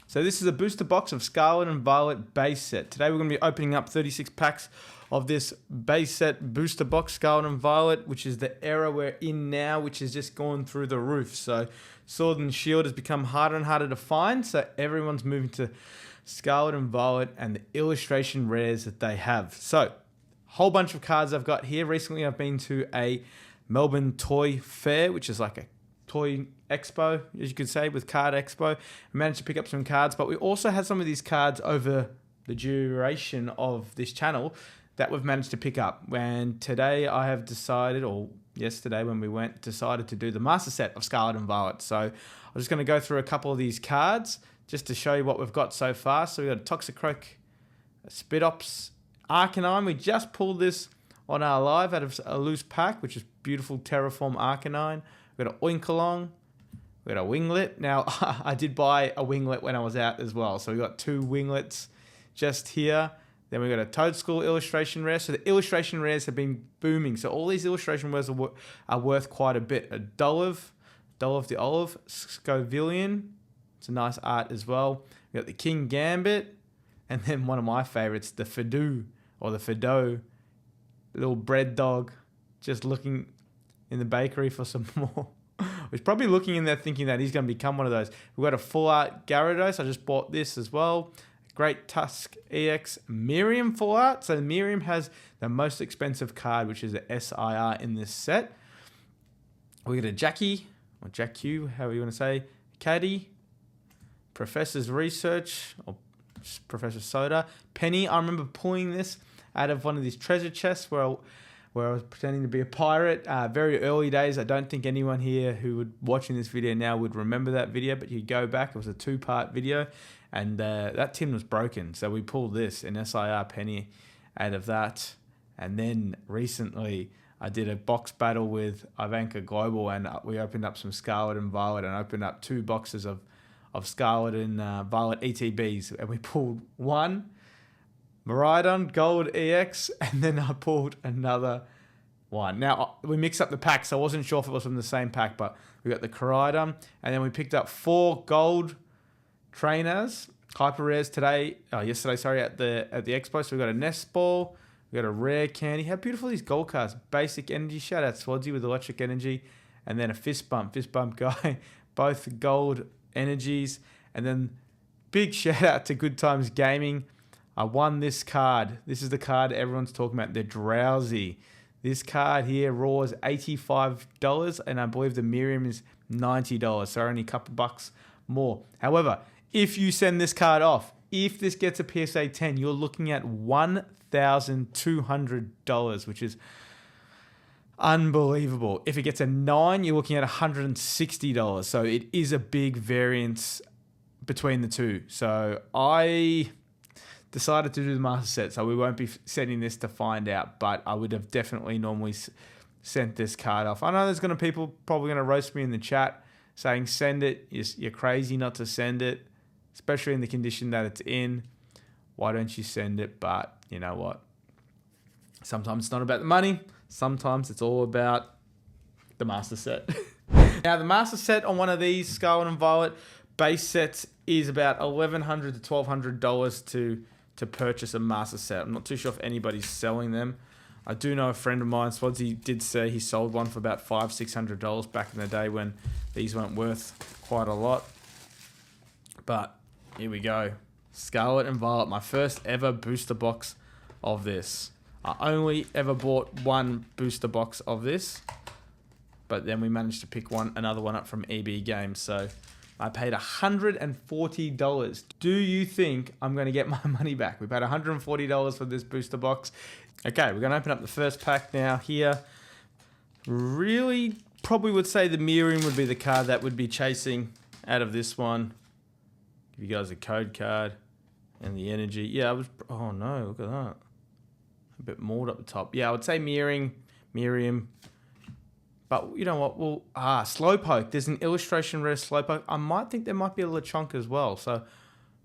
So this is a booster box of Scarlet and Violet base set. Today we're going to be opening up 36 packs of this base set booster box Scarlet and Violet, which is the era we're in now, which has just gone through the roof. So Sword and Shield has become harder and harder to find, so everyone's moving to Scarlet and Violet and the illustration rares that they have. So whole bunch of cards I've got here. Recently I've been to a Melbourne Toy Fair, which is like a toy expo, as you could say, with Card Expo. I managed to pick up some cards, but we also had some of these cards over the duration of this channel that we've managed to pick up. And today I have decided, or yesterday when we went, decided to do the master set of Scarlet and Violet. So I'm just going to go through a couple of these cards just to show you what we've got so far. So we've got a Toxicroak, a Spitops, Arcanine. We just pulled this on our live out of a loose pack, which is beautiful Terraform Arcanine. We've got an Oinkalong. We've got a Winglet. Now, I did buy a Winglet when I was out as well. So we got two Winglets just here. Then we got a Toadstool illustration rare. So the illustration rares have been booming. So all these illustration rares are worth quite a bit. A Dolliv the Olive, Scovillian. It's a nice art as well. We got the King Gambit. And then one of my favorites, the Fidough, or the Fidough. Little bread dog just looking in the bakery for some more. He's probably looking in there thinking that he's going to become one of those. We've got a full art Gyarados. I just bought this as well. Great Tusk EX Miriam full art. So Miriam has the most expensive card, which is the SIR in this set. We got a Jackie, or Jack-Q, however you want to say. Caddy. Professor's Research, or Professor Soda. Penny. I remember pulling this out of one of these treasure chests where I was pretending to be a pirate. Very early days. I don't think anyone here who would watching this video now would remember that video, but you go back. It was a 2-part video, and that tin was broken. So we pulled this, an SIR Penny, out of that. And then recently I did a box battle with Ivanka Global, and we opened up some Scarlet and Violet, and opened up 2 boxes of Scarlet and Violet ETBs. And we pulled one Miraidon Gold EX, and then I pulled another one. Now, we mixed up the packs, so I wasn't sure if it was from the same pack, but we got the Miraidon, and then we picked up 4 gold trainers, hyper rares yesterday, at the expo. So we got a Nest Ball, we got a Rare Candy. How beautiful these gold cards. Basic Energy, shout out Swadsy with Electric Energy, and then a Fist Bump guy, both gold energies. And then big shout out to Good Times Gaming. I won this card. This is the card everyone's talking about, the Drowsy. This card here raw is $85, and I believe the Miriam is $90, so only a couple bucks more. However, if you send this card off, if this gets a PSA 10, you're looking at $1,200, which is unbelievable. If it gets a 9, you're looking at $160. So it is a big variance between the two. So I decided to do the master set, so we won't be sending this to find out, but I would have definitely normally sent this card off. I know there's going to people probably going to roast me in the chat saying send it, you're crazy not to send it, especially in the condition that it's in. Why don't you send it? But you know what? Sometimes it's not about the money. Sometimes it's all about the master set. Now, the master set on one of these Scarlet and Violet base sets is about $1,100 to $1,200 to purchase a master set. I'm not too sure if anybody's selling them. I do know a friend of mine, Swadsy, did say he sold one for about $500-600 back in the day when these weren't worth quite a lot. But here we go. Scarlet and Violet, my first ever booster box of this. I only ever bought one booster box of this, but then we managed to pick another one up from EB Games. So I paid $140. Do you think I'm going to get my money back? We paid $140 for this booster box. Okay, we're going to open up the first pack now here. Really, probably would say the Miriam would be the card that would be chasing out of this one. Give you guys a code card and the energy. Yeah, oh no, look at that. A bit mauled up the top. Yeah, I would say Miriam. But you know what? Well, Slowpoke. There's an illustration rare Slowpoke. I might think there might be a Lechonk as well. So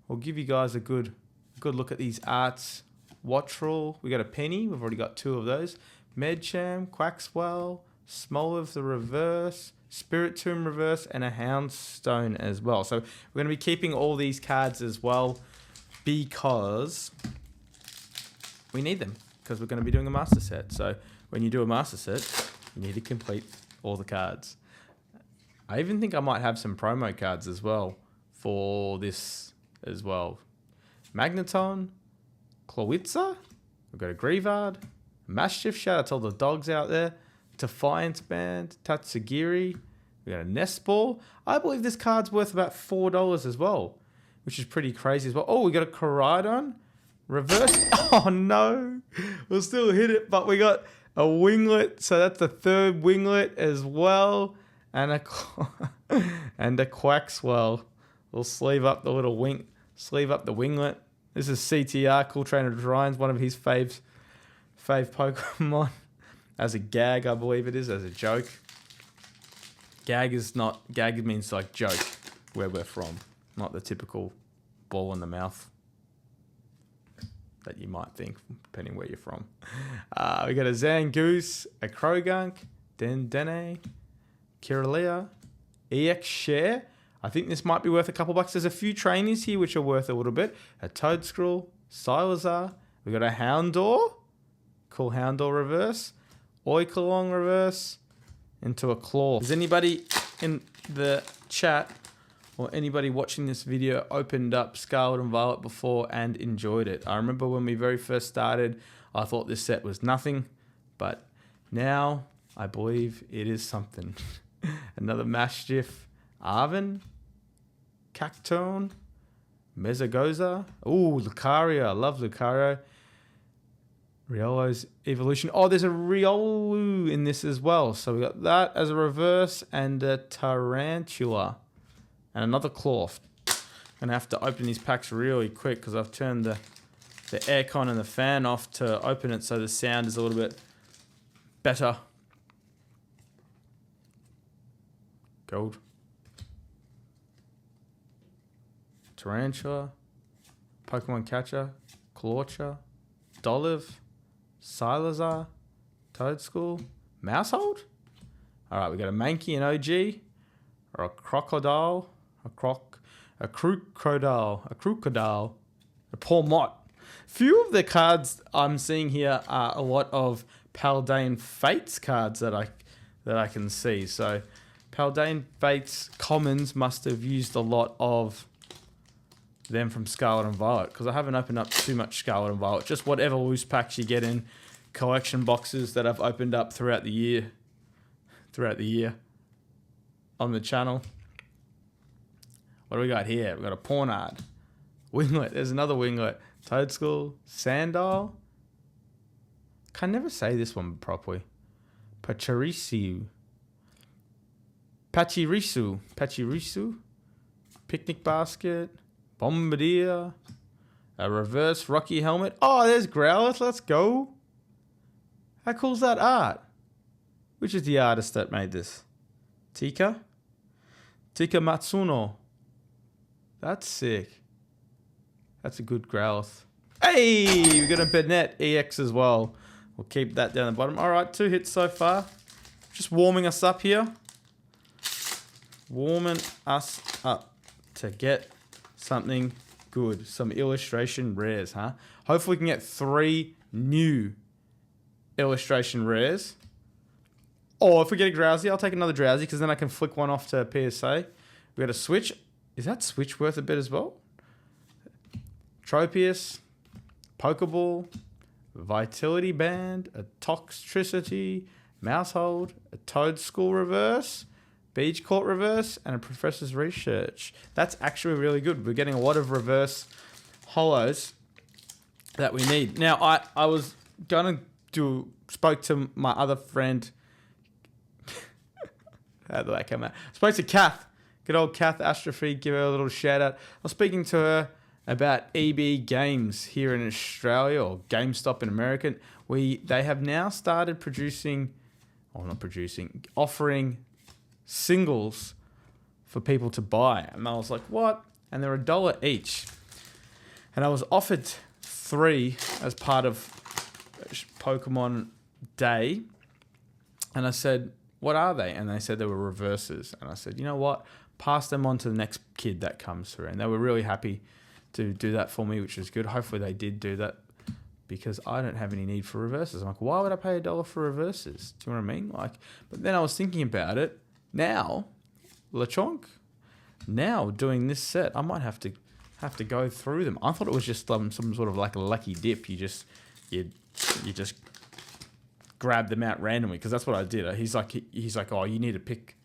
we'll give you guys a good look at these arts. Wattrel. We got a Penny. We've already got 2 of those. Medcham, Quaxwell, Smoliv the Reverse, Spiritomb reverse, and a Houndstone as well. So we're going to be keeping all these cards as well because we need them, because we're going to be doing a master set. So when you do a master set, you need to complete all the cards. I even think I might have some promo cards as well for this as well. Magneton, Clawitza, we've got a Grievard, Mastiff, shout out to all the dogs out there, Defiance Band, Tatsugiri, we got a Nest Ball. I believe this card's worth about $4 as well, which is pretty crazy as well. Oh, we got a Koraidon, reverse. Oh no, we'll still hit it, but we got a Winglet, so that's the third Winglet as well, and a Quaxwell. We'll sleeve up the little sleeve up the Winglet. This is CTR, Cool Trainer Designs, one of his fave Pokemon. As a gag, I believe it is, as a joke. Gag means like joke, where we're from, not the typical ball in the mouth that you might think, depending where you're from. We got a Zangoose, a Krogunk, Dendene, Kirlia, EX Share. I think this might be worth a couple bucks. There's a few trainers here which are worth a little bit. A Toedscruel, Silazar. We got a Houndour, cool Houndour reverse, Oikalong reverse, into a Claw. Has anybody in the chat or anybody watching this video opened up Scarlet and Violet before and enjoyed it? I remember when we very first started, I thought this set was nothing, but now I believe it is something. Another Mastiff, Arven, Cactone, Mezagoza. Ooh, Lucario. I love Lucario. Riolo's Evolution. Oh, there's a Riolu in this as well. So we got that as a reverse and a Tarantula. And another Claw. Gonna have to open these packs really quick because I've turned the aircon and the fan off to open it so the sound is a little bit better. Gold. Tarantula, Pokemon Catcher, Clawcher, Dolive, Silazar, Toedscruel, Mousehold. All right, we got a Mankey, an OG, or a Crocodile, a Crocodile, a Pawmot. Few of the cards I'm seeing here are a lot of Paldean Fates cards that I can see. So Paldean Fates commons must have used a lot of them from Scarlet and Violet, because I haven't opened up too much Scarlet and Violet. Just whatever loose packs you get in collection boxes that I've opened up throughout the year on the channel. What do we got here? We've got a Pawnard, Winglet. There's another Winglet. Toedscruel, Sandile. Can never say this one properly. Pachirisu. Picnic Basket. Bombardier, a reverse Rocky Helmet. Oh, there's Growlithe. Let's go. How cool is that art? Which is the artist that made this? Tika Matsuno. That's sick. That's a good Growlithe. Hey, we got a Bennett EX as well. We'll keep that down the bottom. All right, 2 hits so far. Just warming us up here. Warming us up to get something good. Some illustration rares, huh? Hopefully we can get 3 new illustration rares. Or if we get a Drowsy, I'll take another Drowsy because then I can flick one off to PSA. We got a Switch. Is that Switch worth a bit as well? Tropius, Pokeball, Vitality Band, a Toxtricity, Mousehold, a Toedscruel reverse, Beach Court reverse, and a Professor's Research. That's actually really good. We're getting a lot of reverse holos that we need. Now, I was going to spoke to my other friend. How did that come out? Spoke to Kath. Good old Kath Astrophy. Give her a little shout out. I was speaking to her about EB Games here in Australia, or GameStop in America. They have now started offering singles for people to buy. And I was like, what? And they're $1 each. And I was offered 3 as part of Pokemon Day. And I said, what are they? And they said they were reverses. And I said, you know what? Pass them on to the next kid that comes through. And they were really happy to do that for me, which was good. Hopefully they did do that because I don't have any need for reverses. I'm like, why would I pay $1 for reverses? Do you know what I mean? Like, but then I was thinking about it. Now, Lechonk, now doing this set, I might have to go through them. I thought it was just some sort of like a lucky dip. You just grab them out randomly, because that's what I did. He's like, oh, you need to pick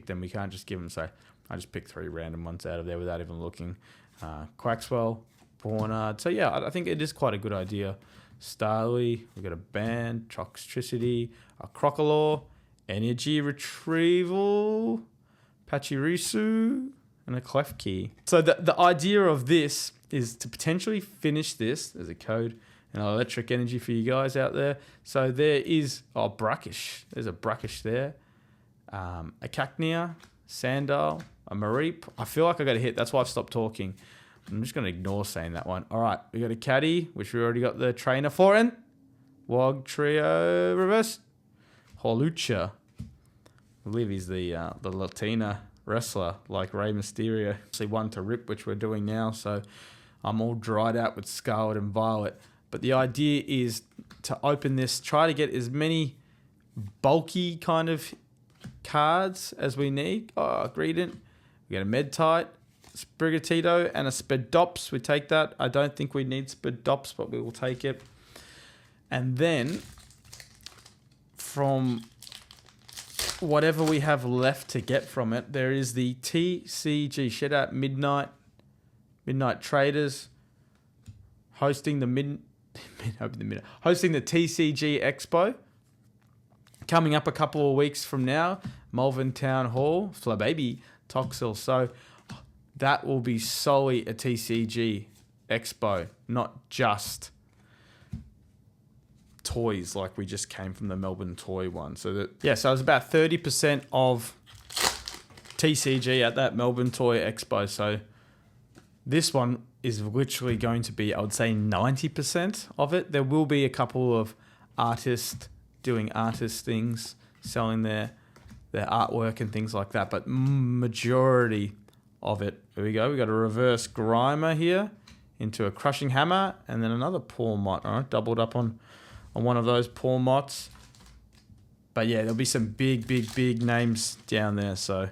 them. We can't just give them. So I just picked 3 random ones out of there without even looking. Quaxwell, Barnard. So yeah, I think it is quite a good idea. Starly, we've got a Band, Toxtricity, a Crocodile, Energy Retrieval, Pachirisu, and a Klefki. So the idea of this is to potentially finish this. There's a code and electric energy for you guys out there. So there is Brackish. There's a Brackish there. A Cacnea, Sandal, a Mareep. I feel like I got a hit. That's why I've stopped talking. I'm just going to ignore saying that one. All right, we got a Caddy, which we already got the trainer for in. Wog Trio Reverse. Holucha. I believe he's the Latina wrestler like Rey Mysterio. Actually one to rip, which we're doing now. So I'm all dried out with Scarlet and Violet. But the idea is to open this, try to get as many bulky kind of cards as we need. Greedent. We got a Medtite, Sprigatito, and a Spedops. We take that. I don't think we need Spedops, but we will take it. And then from whatever we have left to get from it, there is the TCG. Shout out Midnight Traders hosting the hosting the TCG Expo. Coming up a couple of weeks from now, Malvern Town Hall, Flababy, Toxel. So that will be solely a TCG Expo, not just toys like we just came from the Melbourne toy one. So that, yeah, so it was about 30% of TCG at that Melbourne Toy Expo. So this one is literally going to be, I would say, 90% of it. There will be a couple of artists doing artist things, selling their artwork and things like that, but majority of it. Here we go. We got a reverse Grimer here into a Crushing Hammer, and then another Pawmot. All right, doubled up on one of those Pawmots. But yeah, there'll be some big names down there. So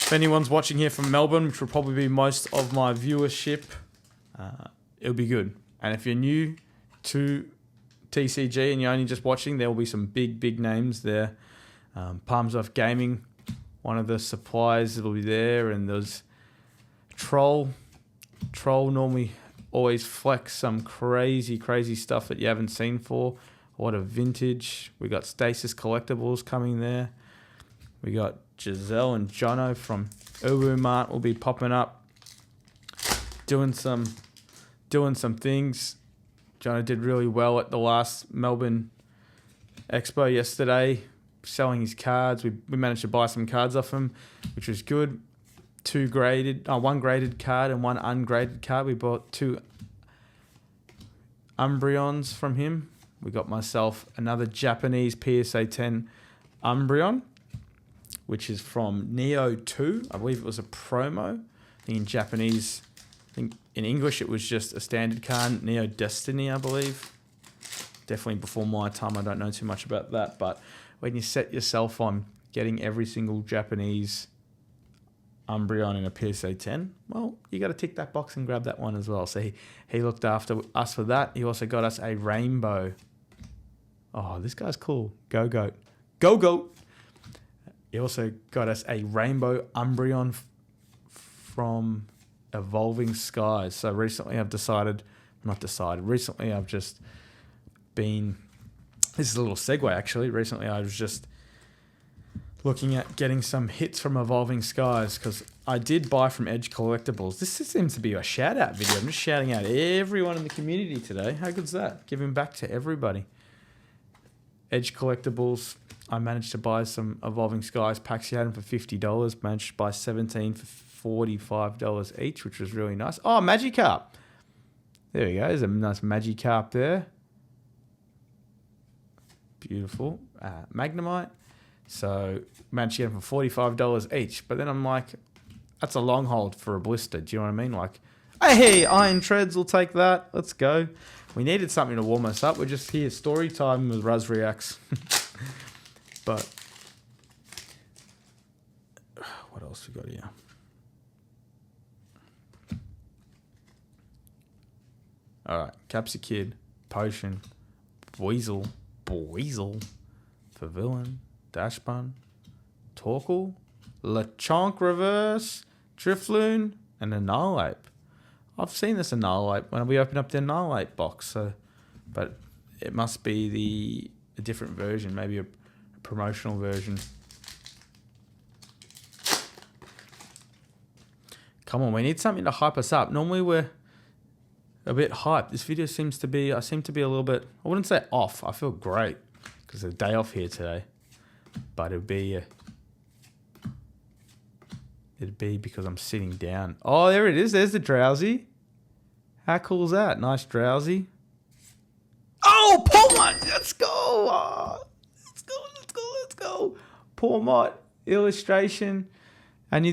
if anyone's watching here from Melbourne, which will probably be most of my viewership, it'll be good. And if you're new to TCG and you're only just watching, there will be some big names there. Palms Off Gaming, one of the suppliers that'll be there, and there's Troll normally always flex some crazy stuff that you haven't seen for. What a vintage. We got Stasis Collectibles coming there. We got Giselle and Jono from Uwu Mart will be popping up, doing some things. Jono did really well at the last Melbourne Expo yesterday, selling his cards. We managed to buy some cards off him, which was good. One graded card and one ungraded card. We bought 2 Umbreons from him. We got myself another Japanese PSA 10 Umbreon, which is from Neo 2. I believe it was a promo. I think in Japanese, in English it was just a standard card, Neo Destiny, I believe. Definitely before my time. I don't know too much about that, but when you set yourself on getting every single Japanese Umbreon in a PSA 10, well, you got to tick that box and grab that one as well. So he looked after us for that. He also got us a rainbow. Oh, this guy's cool. Go Goat. Go Goat. He also got us a rainbow Umbreon from Evolving Skies. So recently I've just been, this is a little segue actually. Recently I was just looking at getting some hits from Evolving Skies, because I did buy from Edge Collectibles. This seems to be a shout out video. I'm just shouting out everyone in the community today. How good's that? Giving back to everybody. Edge Collectibles, I managed to buy some Evolving Skies packs. You had them for $50. Managed to buy 17 for $45 each, which was really nice. Oh, Magikarp. There we go. There's a nice Magikarp there. Beautiful. Magnemite. So managed to get them for $45 each. But then I'm like, that's a long hold for a blister. Do you know what I mean? Like, hey, Iron Treads will take that. Let's go. We needed something to warm us up. We're just here. Story time with Raspberry Axe. But what else we got here? All right. Capsy Kid, Potion, Weasel, for Villain, Dashbun, Torkoal, Lechonk Reverse, Drifloon, and Annihilate. I've seen this Annihilate when we opened up the Annihilate box, so, but it must be a different version, maybe a promotional version. Come on, we need something to hype us up. Normally we're a bit hyped. This video seems to be, I seem to be a little bit, I wouldn't say off. I feel great because it's a day off here today, but it'd be because I'm sitting down. Oh, there it is. There's the Drowsy. How cool is that? Nice Drowsy. Oh, Paul, let's go. Oh, let's go. Paul Mott illustration. I know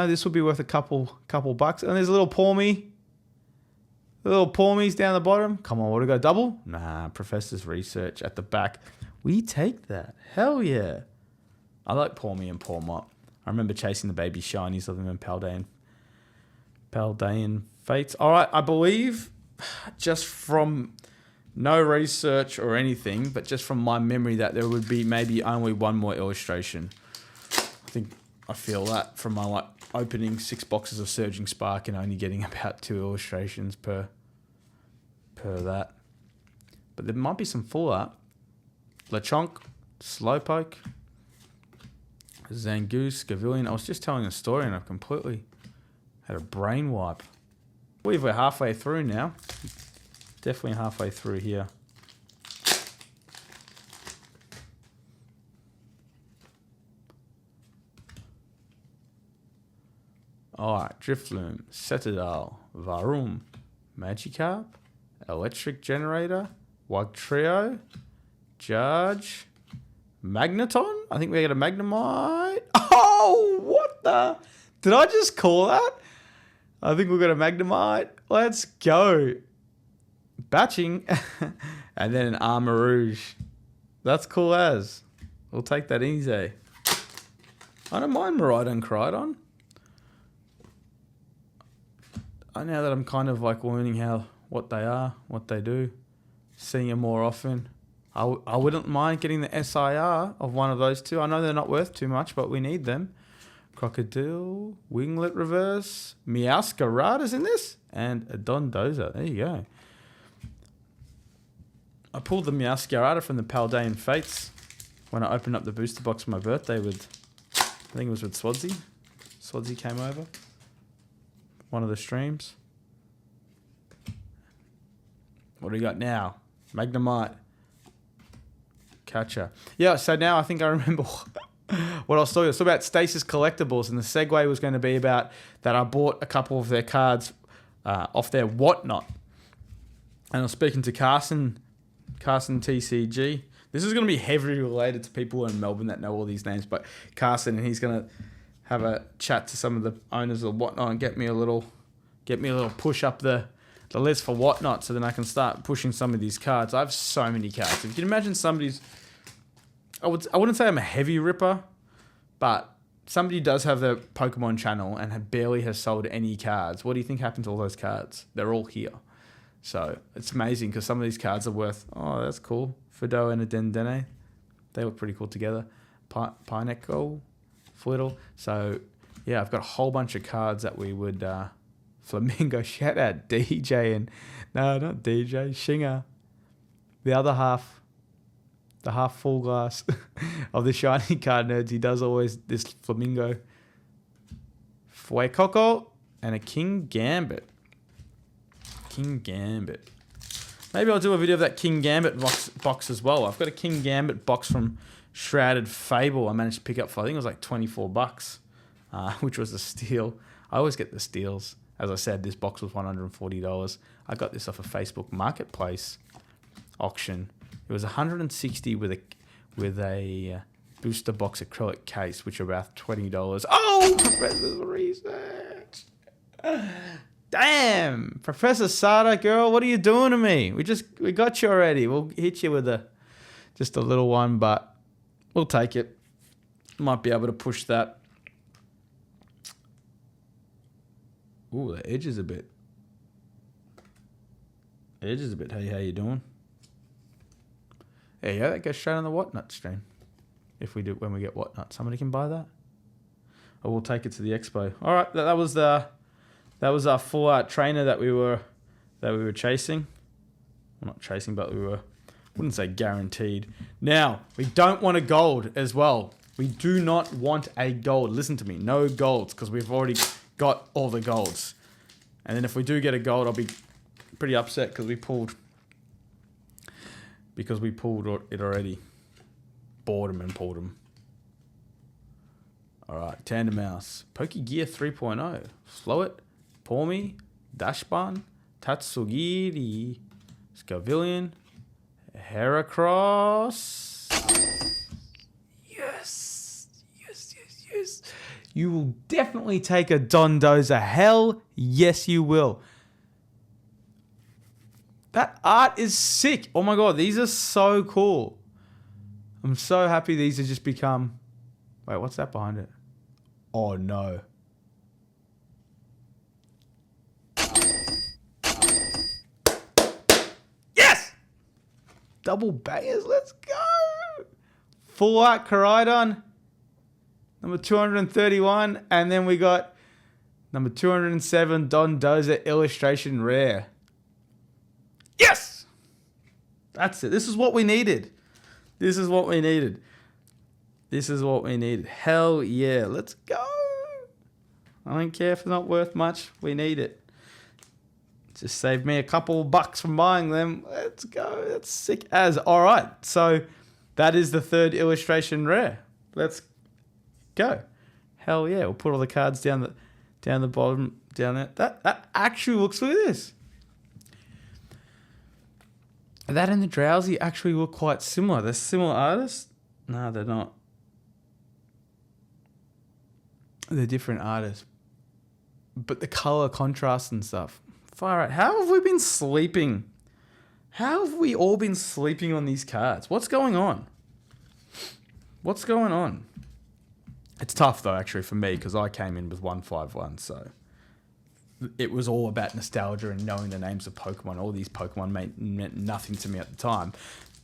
this will be worth a couple bucks. And there's a little Pawmy. The little Pawmies down the bottom. Come on, what do we got? Double? Nah, Professor's Research at the back. We take that. Hell yeah. I like Pawmy and Paul Mott. I remember chasing the baby shinies of them in Paldean Fates. All right, I believe just from no research or anything, but just from my memory that there would be maybe only one more illustration. I feel that from my like opening 6 boxes of Surging Spark and only getting about 2 illustrations per that. But there might be some full art. Lechonk, Slowpoke, Zangoose, Gavilion. I was just telling a story and I completely had a brain wipe. I believe we're halfway through now. Definitely halfway through here. Alright, Drifloon, Cetadel, Varum, Magikarp, Electric Generator, Wugtrio, Judge, Magneton. I think we got a Magnemite. Oh, what the? Did I just call that? I think we got a Magnemite. Let's go. Batching. And then an Armarouge. That's cool as. We'll take that easy. I don't mind Miraidon Crydon. Now that I'm kind of like learning what they are, what they do, seeing them more often, I wouldn't mind getting the SIR of one of those two. I know they're not worth too much, but we need them. Crocodile, Winglet Reverse, Meowscarada's in this, and a Dondoza. There you go. I pulled the Meowscarada from the Paldean Fates when I opened up the booster box for my birthday with, I think it was with Swadsy. Swadsy came over. One of the streams. What do we got now? Magnemite. Catcher. Yeah, so now I think I remember what I was talking about Stasis Collectibles, and the segue was going to be about that I bought a couple of their cards off their Whatnot. And I was speaking to Carson TCG. This is going to be heavily related to people in Melbourne that know all these names, but Carson, and he's going to have a chat to some of the owners of Whatnot and get me a little push up the list for Whatnot, so then I can start pushing some of these cards. I have so many cards. If you can imagine somebody's, I wouldn't say I'm a heavy ripper, but somebody does have their Pokemon channel and barely has sold any cards. What do you think happened to all those cards? They're all here. So it's amazing because some of these cards are worth, oh, that's cool. Fido and a Dendene. They look pretty cool together. Pineco. Flittle. So, yeah, I've got a whole bunch of cards that we would... Flamingo, shout out DJ and... No, not DJ. Shinger. The other half. The half full glass of the shiny card nerds. He does always this Flamingo. Fuecoco and a King Gambit. King Gambit. Maybe I'll do a video of that King Gambit box as well. I've got a King Gambit box from Shrouded Fable I managed to pick up for, I think it was like $24, which was a steal. I always get the steals. As I said, this box was $140. I got this off a Facebook Marketplace auction. It was $160 with a booster box acrylic case, which are about $20. Oh, Professor's research. Damn, Professor Sada, girl, what are you doing to me? We got you already. We'll hit you with just a little one, but we'll take it. Might be able to push that. Ooh, the edge is a bit. Hey, how you doing? There you go. That goes straight on the Whatnot stream. When we get Whatnot, somebody can buy that. Or we'll take it to the expo. All right, that was our full art trainer that we were chasing. Well, not chasing, but wouldn't say guaranteed. Now, we don't want a gold as well. We do not want a gold. Listen to me, no golds, because we've already got all the golds. And then if we do get a gold, I'll be pretty upset because we pulled it already. Bought them and pulled them. All right, Tandem Mouse. Pokegear 3.0. Slow it. Pormi. Dashban. Tatsugiri. Scavillion. Heracross. Yes. You will definitely take a Dondoza. Hell yes, you will. That art is sick. Oh my god, these are so cool. I'm so happy these have just become... Wait, what's that behind it? Oh no. Yes! Double bangers, let's go! Full art Koraidon. Number 231. And then we got number 207 Dondoza illustration rare. Yes! That's it. This is what we needed. Hell yeah. Let's go. I don't care if it's not worth much. We need it. Just saved me a couple bucks from buying them. Let's go. That's sick as. All right. So that is the third illustration rare. Let's go. Hell yeah. We'll put all the cards down the bottom, down there. That actually looks like this. That and the Drowsy actually look quite similar. They're similar artists. No, they're not. They're different artists. But the color contrast and stuff. Far out. How have we been sleeping? How have we all been sleeping on these cards? What's going on? It's tough though, actually, for me, because I came in with 151, so it was all about nostalgia and knowing the names of Pokemon. All these Pokemon meant nothing to me at the time.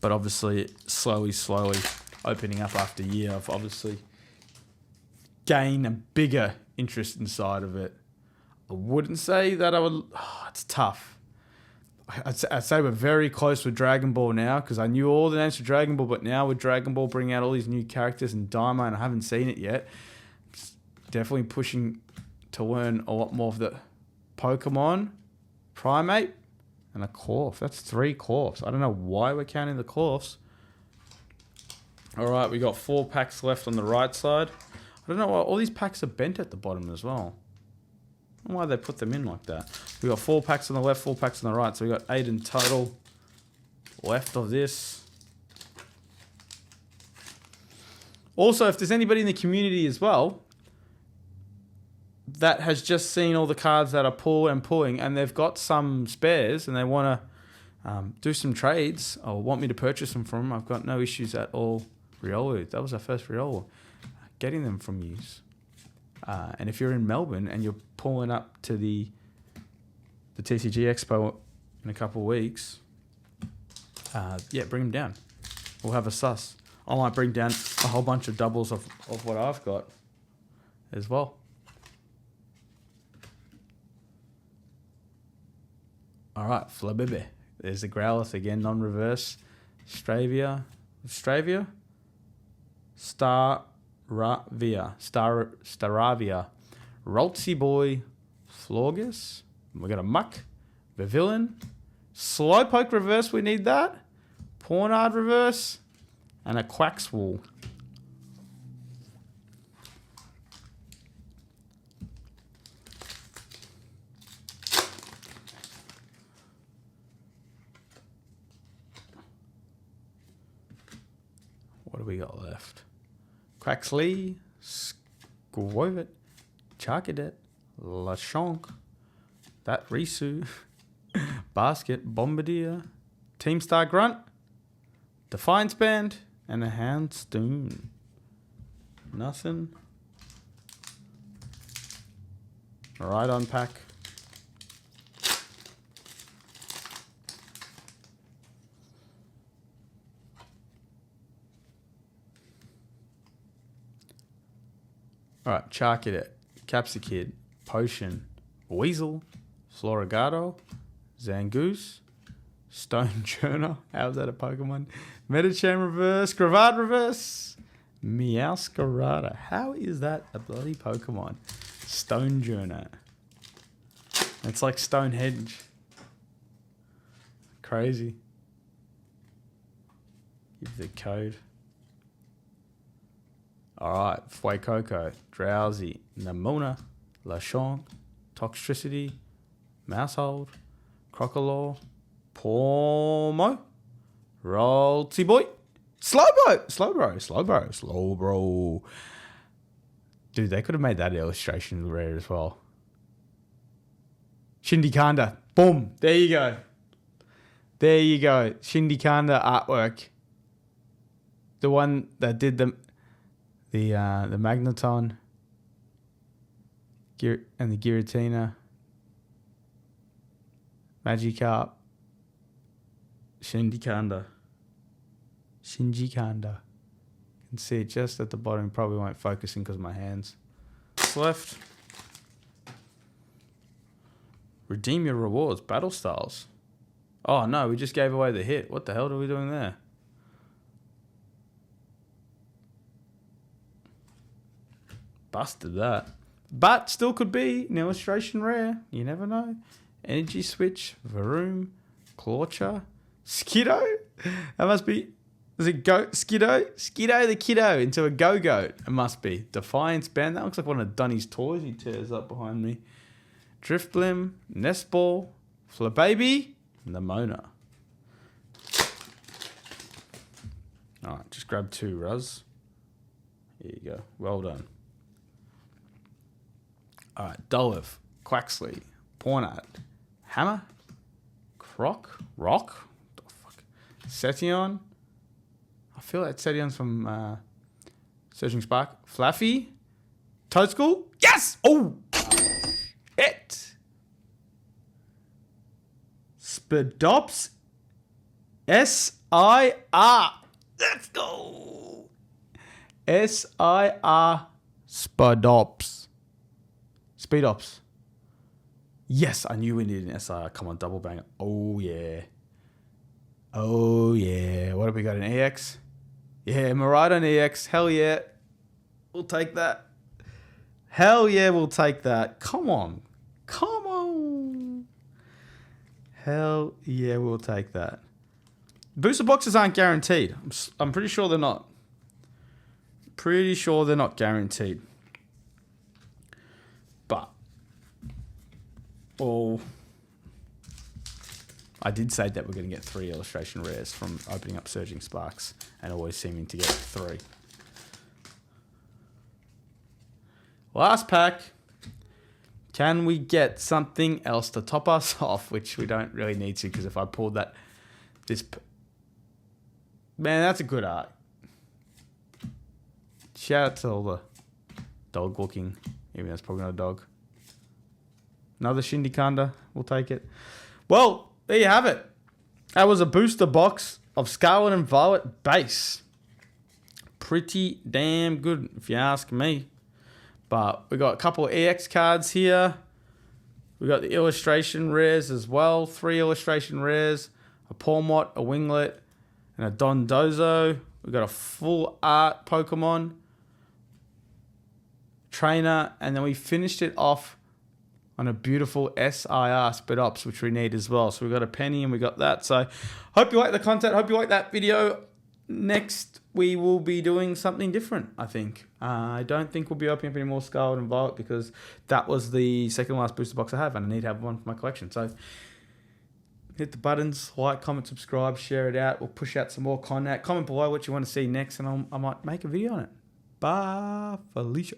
But obviously, slowly opening up after a year, I've obviously gained a bigger interest inside of it. I wouldn't say that I would... Oh, it's tough. I'd say we're very close with Dragon Ball now, because I knew all the names for Dragon Ball, but now with Dragon Ball bringing out all these new characters and Daima, and I haven't seen it yet, it's definitely pushing to learn a lot more of the Pokemon, Primate, and a Corph. That's 3 Corphs. I don't know why we're counting the Corphs. All right, we got 4 packs left on the right side. I don't know why all these packs are bent at the bottom as well. I don't know why they put them in like that. We got 4 packs on the left, 4 packs on the right. So we got 8 in total left of this. Also, if there's anybody in the community as well that has just seen all the cards that are pulling, and they've got some spares and they want to do some trades or want me to purchase them from them, I've got no issues at all. Riolu, that was our first Riolu. Getting them from you. And if you're in Melbourne and you're pulling up to the TCG Expo in a couple of weeks, yeah, bring them down. We'll have a sus. I might bring down a whole bunch of doubles of what I've got as well. All right, Flabebe. There's the Growlithe again, non-reverse. Staravia. Staravia. Roltsy Boy. Florges. We got a Muck. Vivillon. Slowpoke reverse, we need that. Pornard reverse. And a Quaxwall. What do we got left? Quaxley, Squovit, Charcadet, Lachonk, that Risu, Basket, Bombardier, Team Star Grunt, Defiance Band, and a Houndstone. Nothing. Right on pack. Alright, Charcadet, Capsicid, Potion, Weasel, Florigado, Zangoose, Stone Churner. How's that a Pokemon? Metachan reverse, Cravat reverse, Meowscarada. How is that a bloody Pokemon? Stone Churner. It's like Stonehenge. Crazy. Give the code. Alright, Fuecoco, Drowsy, Namona, Lachonk, Toxtricity, Mousehold, Crocodile, Pormo, Rolty Boy, Slowbro. Dude, they could have made that illustration rare as well. Shindikanda, boom, there you go. Shindikanda artwork. The one that did the Magneton and the Giratina, Magikarp, Shindikanda. You can see it just at the bottom. Probably won't focus in because of my hands. What's left? Redeem your rewards. Battle styles. Oh no, we just gave away the hit. What the hell are we doing there? Busted that. But still could be an illustration rare. You never know. Energy Switch, Varoom, Clawcher, Skiddo. That must be... Is it Skiddo? Skiddo the Kiddo into a Go-Goat. It must be. Defiance Band. That looks like one of Dunny's toys he tears up behind me. Drifblim, Nestball, Flababy, Nemona. Alright, just grab 2, Ruz. Here you go. Well done. Alright, Dolive, Quaxley, Pornat, Hammer, Rock, what the fuck? Setion. I feel like Setion's from Surging Spark. Fluffy, Toadstool. Yes! Oh! It. Spadops, S-I-R. Let's go. S-I-R, Spadops. Speedops. Yes, I knew we needed an SR. Come on, double banger. Oh, yeah. Oh, yeah. What have we got? An EX? Yeah, Maridon EX. Hell yeah. We'll take that. Hell yeah, we'll take that. Come on. Come on. Hell yeah, we'll take that. Booster boxes aren't guaranteed. I'm pretty sure they're not. Pretty sure they're not guaranteed. But, oh, I did say that we're going to get 3 illustration rares from opening up Surging Sparks and always seeming to get 3. Last pack. Can we get something else to top us off? Which we don't really need to, because if I pulled that, man, that's a good art. Shout out to all the dog looking, even though it's probably not a dog. Another Shindikanda, we'll take it. Well, there you have it. That was a booster box of Scarlet and Violet Base. Pretty damn good, if you ask me. But we got a couple of EX cards here. We got the illustration rares as well. 3 illustration rares. A Pawmot, a Winglet, and a Dondozo. We got a full art Pokemon. Trainer. And then we finished it off on a beautiful SIR Speedops, which we need as well. So we got a penny and we got that. So hope you like the content. Hope you like that video. Next, we will be doing something different, I think. I don't think we'll be opening up any more Scarlet and Violet, because that was the second last booster box I have, and I need to have one for my collection. So hit the buttons, like, comment, subscribe, share it out. We'll push out some more content. Comment below what you want to see next, and I might make a video on it. Bye, Felicia.